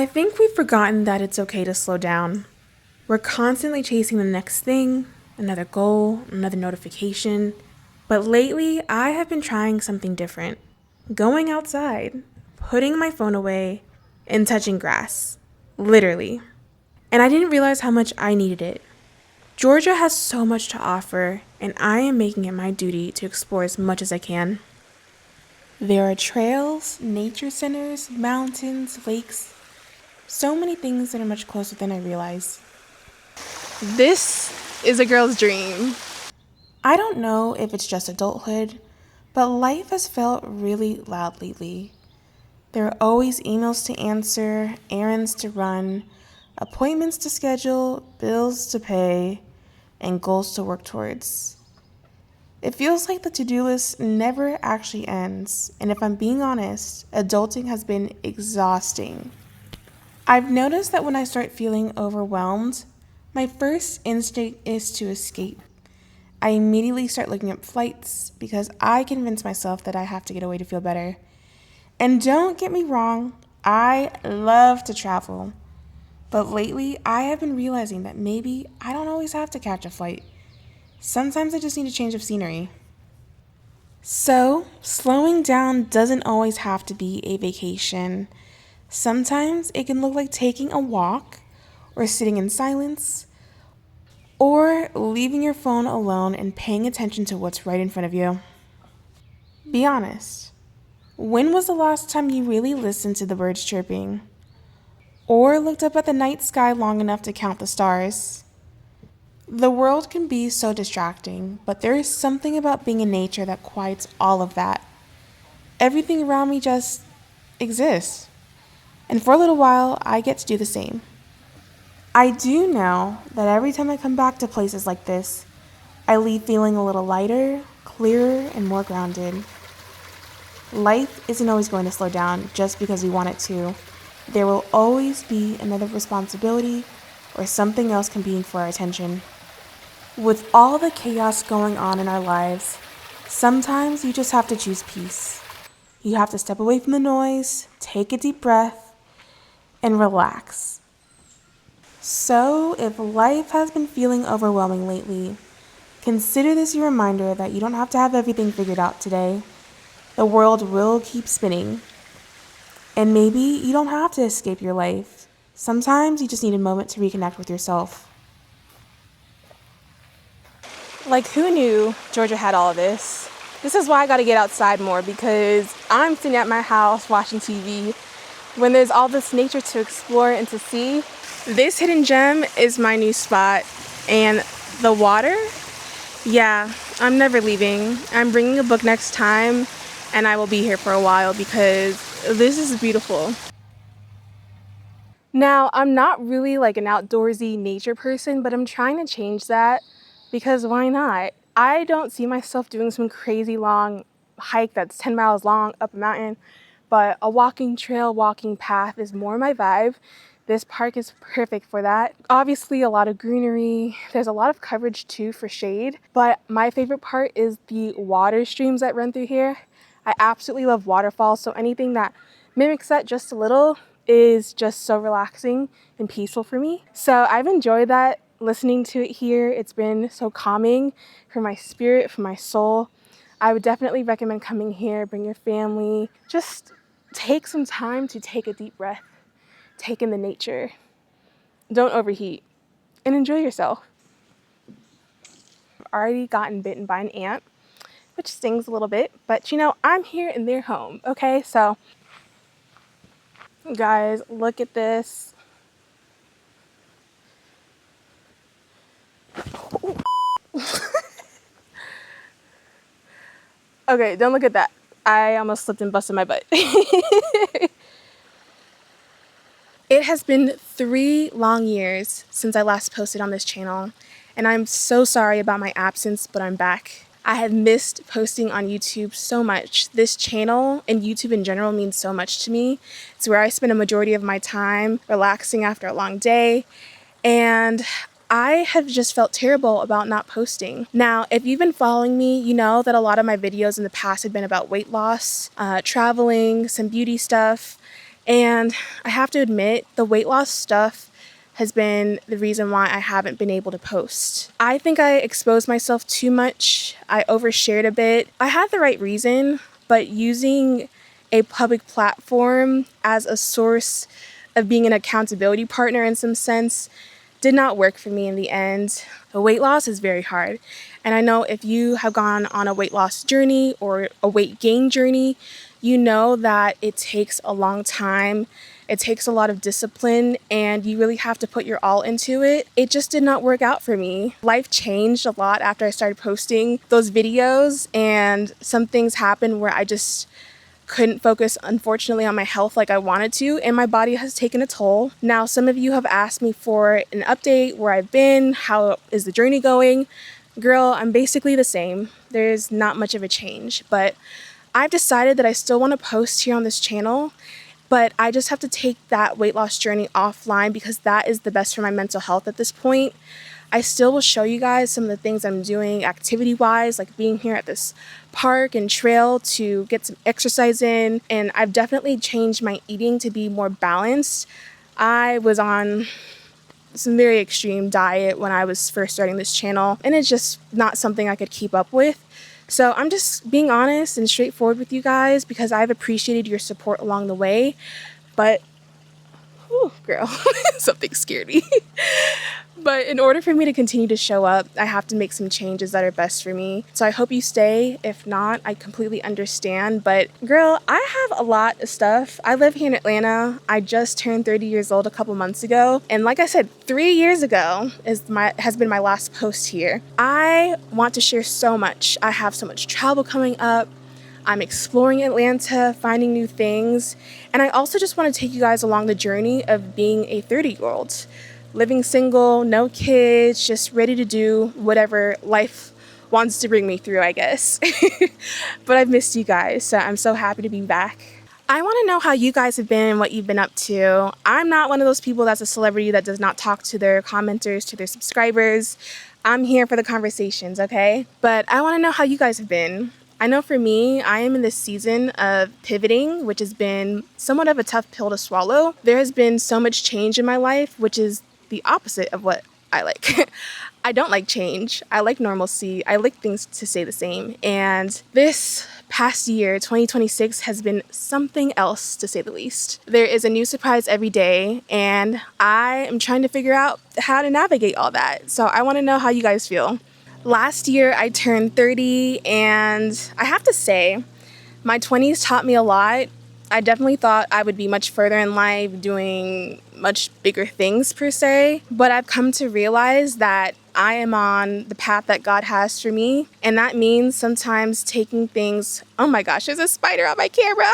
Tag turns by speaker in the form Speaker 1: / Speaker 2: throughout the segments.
Speaker 1: I think we've forgotten that it's okay to slow down. We're constantly chasing the next thing, another goal, another notification. But lately, I have been trying something different. Going outside, putting my phone away, and touching grass. Literally. And I didn't realize how much I needed it. Georgia has so much to offer, and I am making it my duty to explore as much as I can. There are trails, nature centers, mountains, lakes, so many things that are much closer than I realize.
Speaker 2: This is a girl's dream.
Speaker 1: I don't know if it's just adulthood, but life has felt really loud lately. There are always emails to answer, errands to run, appointments to schedule, bills to pay, and goals to work towards. It feels like the to-do list never actually ends, and if I'm being honest, adulting has been exhausting. I've noticed that when I start feeling overwhelmed, my first instinct is to escape. I immediately start looking up flights because I convince myself that I have to get away to feel better. And don't get me wrong, I love to travel. But lately, I have been realizing that maybe I don't always have to catch a flight. Sometimes I just need a change of scenery. So, slowing down doesn't always have to be a vacation. Sometimes it can look like taking a walk, or sitting in silence, or leaving your phone alone and paying attention to what's right in front of you. Be honest. When was the last time you really listened to the birds chirping? Or looked up at the night sky long enough to count the stars? The world can be so distracting, but there is something about being in nature that quiets all of that. Everything around me just exists. And for a little while, I get to do the same. I do know that every time I come back to places like this, I leave feeling a little lighter, clearer, and more grounded. Life isn't always going to slow down just because we want it to. There will always be another responsibility or something else competing for our attention. With all the chaos going on in our lives, sometimes you just have to choose peace. You have to step away from the noise, take a deep breath, and relax. So, if life has been feeling overwhelming lately, consider this your reminder that you don't have to have everything figured out today. The world will keep spinning. And maybe you don't have to escape your life. Sometimes you just need a moment to reconnect with yourself.
Speaker 2: Like, who knew Georgia had all of this? This is why I gotta get outside more, because I'm sitting at my house watching TV when there's all this nature to explore and to see. This hidden gem is my new spot, and the water, yeah, I'm never leaving. I'm bringing a book next time, and I will be here for a while because this is beautiful. Now, I'm not really like an outdoorsy nature person, but I'm trying to change that because why not? I don't see myself doing some crazy long hike that's 10 miles long up a mountain, but a walking trail, walking path is more my vibe. This park is perfect for that. Obviously, a lot of greenery. There's a lot of coverage too for shade, but my favorite part is the water streams that run through here. I absolutely love waterfalls, so anything that mimics that just a little is just so relaxing and peaceful for me. So I've enjoyed that, listening to it here. It's been so calming for my spirit, for my soul. I would definitely recommend coming here, bring your family, just take some time to take a deep breath, take in the nature. Don't overheat and enjoy yourself. I've already gotten bitten by an ant, which stings a little bit, but you know, I'm here and they're home, okay? So guys, look at this. Okay, don't look at that. I almost slipped and busted my butt. It has been 3 long years since I last posted on this channel, and I'm so sorry about my absence, but I'm back. I have missed posting on YouTube so much. This channel and YouTube in general means so much to me. It's where I spend a majority of my time relaxing after a long day, and I have just felt terrible about not posting. Now, if you've been following me, you know that a lot of my videos in the past have been about weight loss, traveling, some beauty stuff, And I have to admit, the weight loss stuff has been the reason why I haven't been able to post. I think I exposed myself too much. I overshared a bit. I had the right reason, but using a public platform as a source of being an accountability partner in some sense did not work for me in the end. The weight loss is very hard. And I know if you have gone on a weight loss journey or a weight gain journey, you know that it takes a long time. It takes a lot of discipline and you really have to put your all into it. It just did not work out for me. Life changed a lot after I started posting those videos, and some things happened where I just couldn't focus, unfortunately, on my health like I wanted to, and my body has taken a toll. Now, some of you have asked me for an update, where I've been, how is the journey going? Girl, I'm basically the same. There's not much of a change, but I've decided that I still want to post here on this channel, but I just have to take that weight loss journey offline because that is the best for my mental health at this point. I still will show you guys some of the things I'm doing activity-wise, like being here at this park and trail to get some exercise in, and I've definitely changed my eating to be more balanced. I was on some very extreme diet when I was first starting this channel, and it's just not something I could keep up with. So I'm just being honest and straightforward with you guys because I've appreciated your support along the way, but, whew, girl, something scared me. But in order for me to continue to show up, I have to make some changes that are best for me. So I hope you stay. If not, I completely understand. But girl, I have a lot of stuff. I live here in Atlanta. I just turned 30 years old a couple months ago. And like I said, 3 years ago has been my last post here. I want to share so much. I have so much travel coming up. I'm exploring Atlanta, finding new things. And I also just want to take you guys along the journey of being a 30-year-old. Living single, no kids, just ready to do whatever life wants to bring me through, I guess. But I've missed you guys, so I'm so happy to be back. I want to know how you guys have been and what you've been up to. I'm not one of those people that's a celebrity that does not talk to their commenters, to their subscribers. I'm here for the conversations, okay? But I want to know how you guys have been. I know for me, I am in this season of pivoting, which has been somewhat of a tough pill to swallow. There has been so much change in my life, which is the opposite of what I like. I don't like change. I like normalcy. I like things to stay the same. And this past year, 2026, has been something else, to say the least. There is a new surprise every day, and I am trying to figure out how to navigate all that. So I want to know how you guys feel. Last year, I turned 30, and I have to say, my 20s taught me a lot. I definitely thought I would be much further in life, doing much bigger things per se, but I've come to realize that I am on the path that God has for me, and that means sometimes taking things, oh my gosh, there's a spider on my camera.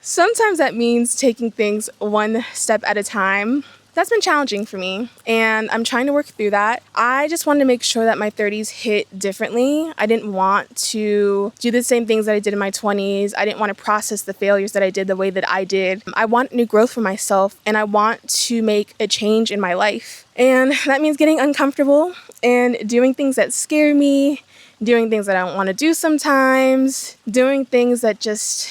Speaker 2: Sometimes that means taking things one step at a time. That's been challenging for me, and I'm trying to work through that. I just wanted to make sure that my 30s hit differently. I didn't want to do the same things that I did in my 20s. I didn't want to process the failures that I did the way that I did. I want new growth for myself, and I want to make a change in my life. And that means getting uncomfortable and doing things that scare me, doing things that I don't want to do sometimes, doing things that just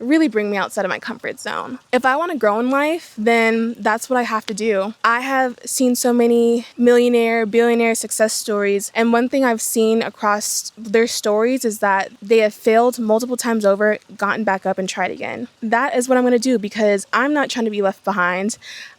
Speaker 2: really bring me outside of my comfort zone. If I want to grow in life, then that's what I have to do. I have seen so many millionaire, billionaire success stories, and one thing I've seen across their stories is that they have failed multiple times over, gotten back up, and tried again. That is what I'm going to do because I'm not trying to be left behind.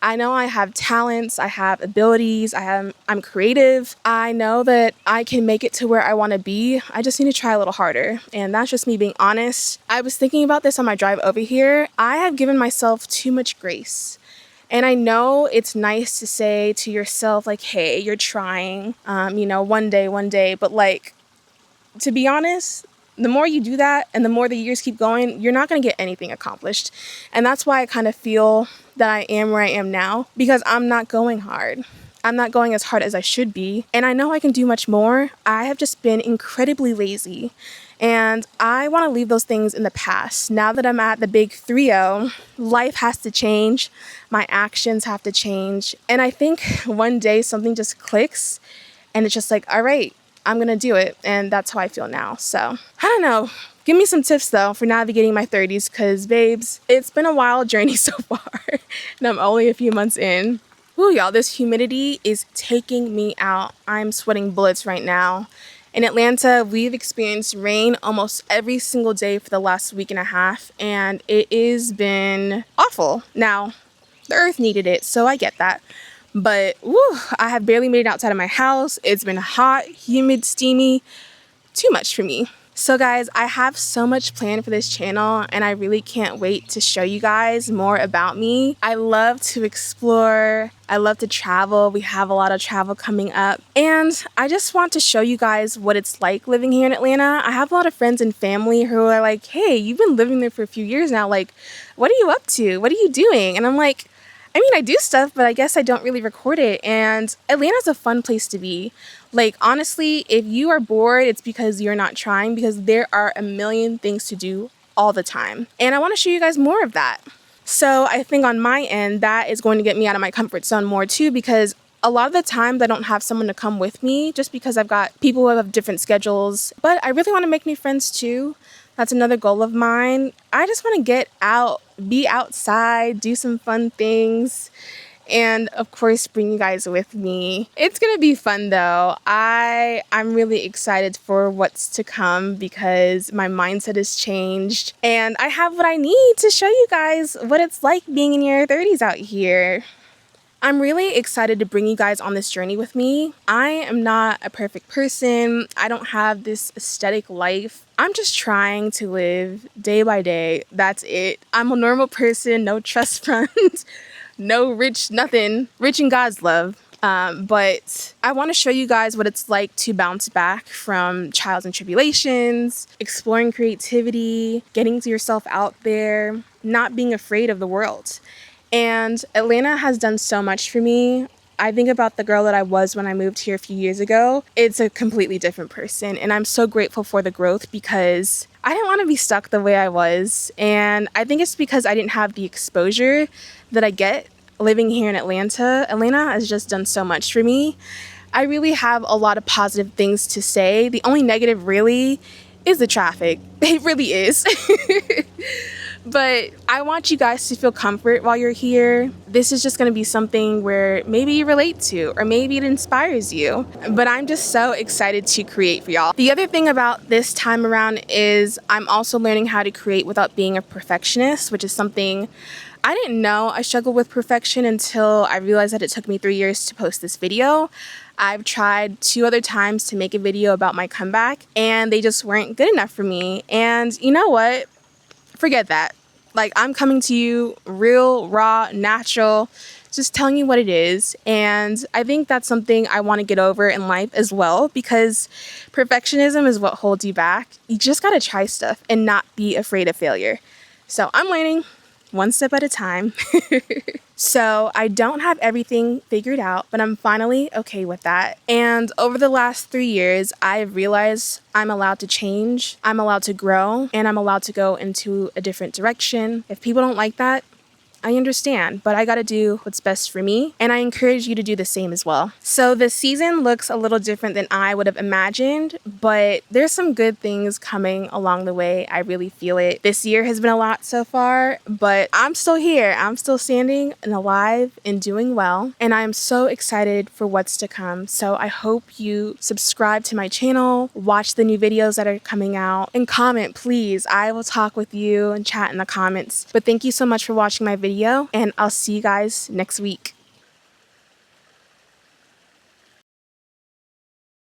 Speaker 2: I know I have talents, I have abilities, I'm creative. I know that I can make it to where I want to be. I just need to try a little harder. And that's just me being honest. I was thinking about this on my drive over here. I have given myself too much grace. And I know it's nice to say to yourself, like, hey, you're trying, one day. But like, to be honest, the more you do that and the more the years keep going, you're not going to get anything accomplished. And that's why I kind of feel that I am where I am now, because I'm not going hard. I'm not going as hard as I should be. And I know I can do much more. I have just been incredibly lazy. And I want to leave those things in the past. Now that I'm at the big 3-0, life has to change. My actions have to change. And I think one day something just clicks and it's just like, all right, I'm going to do it. And that's how I feel now. So I don't know. Give me some tips though for navigating my 30s, because babes, it's been a wild journey so far and I'm only a few months in. Ooh, y'all, this humidity is taking me out. I'm sweating bullets right now. In Atlanta, we've experienced rain almost every single day for the last week and a half, and it has been awful. Now, the earth needed it, so I get that. But woo, I have barely made it outside of my house. It's been hot, humid, steamy, too much for me. So guys, I have so much planned for this channel and I really can't wait to show you guys more about me. I love to explore. I love to travel. We have a lot of travel coming up. And I just want to show you guys what it's like living here in Atlanta. I have a lot of friends and family who are like, hey, you've been living there for a few years now. Like, what are you up to? What are you doing? And I'm like, I mean, I do stuff, but I guess I don't really record it. And Atlanta's a fun place to be. Like, honestly, if you are bored, it's because you're not trying, because there are a million things to do all the time. And I want to show you guys more of that. So I think on my end, that is going to get me out of my comfort zone more too, because a lot of the times I don't have someone to come with me just because I've got people who have different schedules. But I really want to make new friends too. That's another goal of mine. I just want to get out, be outside, do some fun things, and of course bring you guys with me. It's gonna be fun though. I'm really excited for what's to come because my mindset has changed and I have what I need to show you guys what it's like being in your 30s out here. I'm really excited to bring you guys on this journey with me. I am not a perfect person. I don't have this aesthetic life. I'm just trying to live day by day. That's it. I'm a normal person, no trust funds, no rich, nothing. Rich in God's love. But I want to show you guys what it's like to bounce back from trials and tribulations, exploring creativity, getting yourself out there, not being afraid of the world. And Atlanta has done so much for me. I think about the girl that I was when I moved here a few years ago. It's a completely different person. And I'm so grateful for the growth because I didn't want to be stuck the way I was. And I think it's because I didn't have the exposure that I get living here in Atlanta. Atlanta has just done so much for me. I really have a lot of positive things to say. The only negative really is the traffic. It really is. But I want you guys to feel comfort while you're here. This is just going to be something where maybe you relate to or maybe it inspires you. But I'm just so excited to create for y'all. The other thing about this time around is I'm also learning how to create without being a perfectionist, which is something I didn't know I struggled with perfection until I realized that it took me 3 years to post this video. I've tried 2 other times to make a video about my comeback and they just weren't good enough for me. And you know what? Forget that. Like, I'm coming to you real, raw, natural, just telling you what it is. And I think that's something I want to get over in life as well, because perfectionism is what holds you back. You just got to try stuff and not be afraid of failure. So I'm learning one step at a time. So I don't have everything figured out, but I'm finally okay with that. And over the last 3 years, I've realized I'm allowed to change, I'm allowed to grow, and I'm allowed to go into a different direction. If people don't like that, I understand, but I gotta do what's best for me, and I encourage you to do the same as well. So this season looks a little different than I would have imagined, but there's some good things coming along the way. I really feel it. This year has been a lot so far, but I'm still here. I'm still standing and alive and doing well, and I am so excited for what's to come. So I hope you subscribe to my channel, watch the new videos that are coming out, and comment, please. I will talk with you and chat in the comments. But thank you so much for watching my video, and I'll see you guys next week.